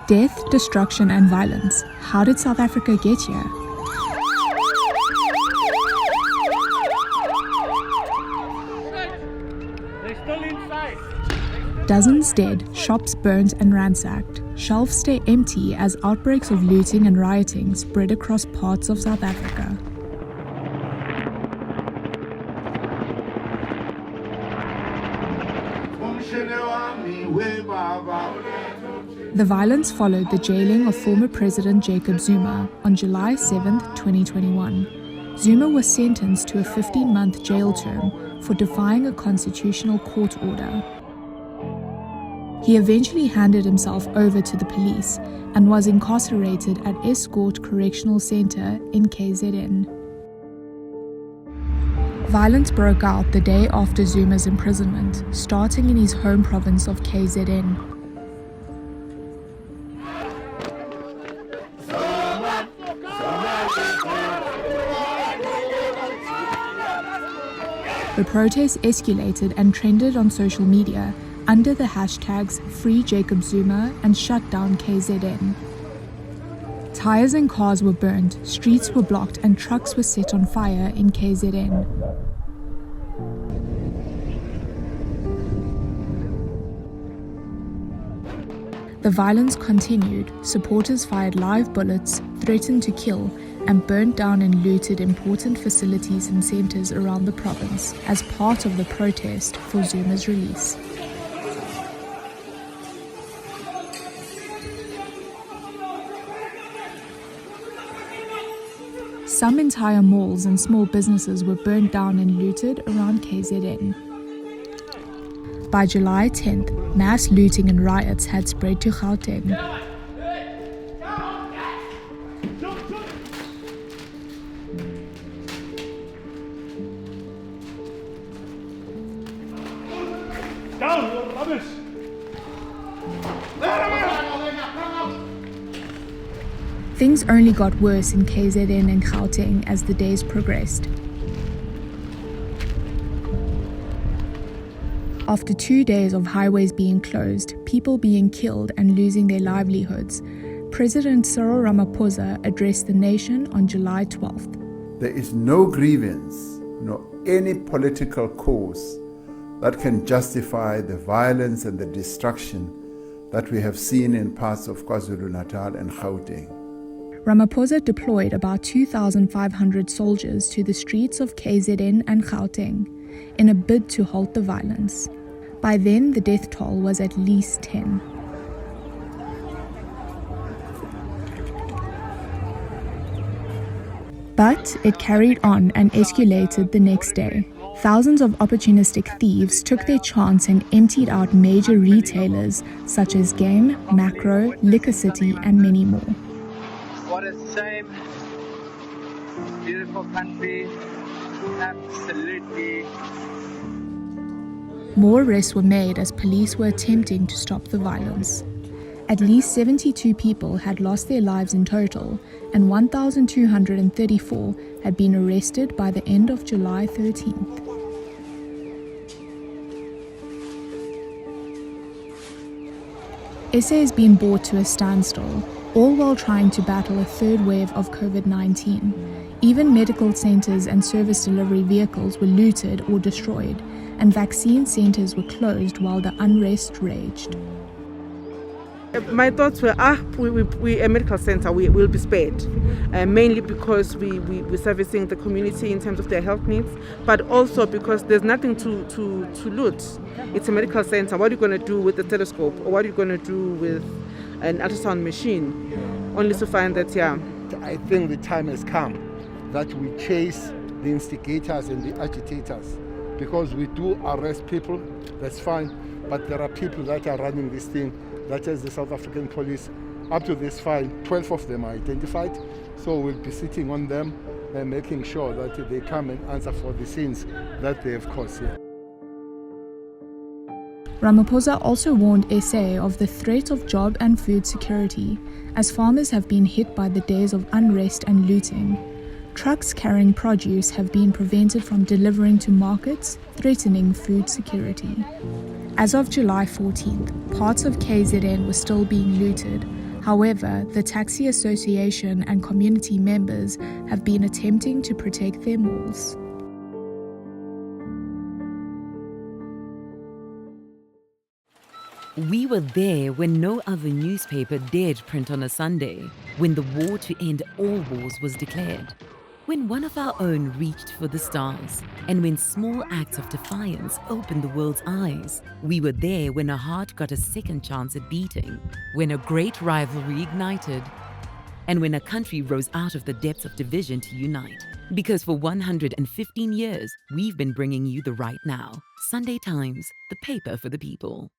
Death, destruction and violence. How did South Africa get here? They're still inside. Dozens dead, shops burnt and ransacked. Shelves stay empty as outbreaks of looting and rioting spread across parts of South Africa. The violence followed the jailing of former President Jacob Zuma on July 7, 2021. Zuma was sentenced to a 15-month jail term for defying a constitutional court order. He eventually handed himself over to the police and was incarcerated at Escort Correctional Center in KZN. Violence broke out the day after Zuma's imprisonment, starting in his home province of KZN. The protests escalated and trended on social media under the hashtags Free Jacob Zuma and Shut Down KZN. Tires and cars were burned, streets were blocked and trucks were set on fire in KZN. The violence continued. Supporters fired live bullets, threatened to kill, and burnt down and looted important facilities and centers around the province as part of the protest for Zuma's release. Some entire malls and small businesses were burnt down and looted around KZN. By July 10th, mass looting and riots had spread to Gauteng. Down, rubbish! Things only got worse in KZN and Gauteng as the days progressed. After 2 days of highways being closed, people being killed and losing their livelihoods, President Cyril Ramaphosa addressed the nation on July 12th. There is no grievance, nor any political cause that can justify the violence and the destruction that we have seen in parts of KwaZulu-Natal and Gauteng. Ramaphosa deployed about 2,500 soldiers to the streets of KZN and Gauteng in a bid to halt the violence. By then, the death toll was at least 10. But it carried on and escalated the next day. Thousands of opportunistic thieves took their chance and emptied out major retailers such as Game, Macro, Liquor City, and many more. What a shame. Beautiful country. Absolutely. More arrests were made as police were attempting to stop the violence. At least 72 people had lost their lives in total, and 1,234 had been arrested by the end of July 13th. SA has been brought to a standstill, all while trying to battle a third wave of COVID-19. Even medical centers and service delivery vehicles were looted or destroyed, and vaccine centers were closed while the unrest raged. My thoughts were, we a medical center, we will be spared, mainly because we're servicing the community in terms of their health needs, but also because there's nothing to loot. It's a medical center. What are you going to do with the telescope, or what are you going to do with an ultrasound machine? Only to find that, I think the time has come that we chase the instigators and the agitators, because we do arrest people, that's fine, but there are people that are running this thing, that is the South African police. Up to this file, 12 of them are identified, so we'll be sitting on them and making sure that they come and answer for the sins that they have caused here. Ramaphosa also warned SA of the threat of job and food security, as farmers have been hit by the days of unrest and looting. Trucks carrying produce have been prevented from delivering to markets, threatening food security. As of July 14th, parts of KZN were still being looted. However, the Taxi Association and community members have been attempting to protect their malls. We were there when no other newspaper dared print on a Sunday, when the war to end all wars was declared, when one of our own reached for the stars, and when small acts of defiance opened the world's eyes. We were there when a heart got a second chance at beating, when a great rivalry ignited, and when a country rose out of the depths of division to unite. Because for 115 years, we've been bringing you the Right Now, Sunday Times, the paper for the people.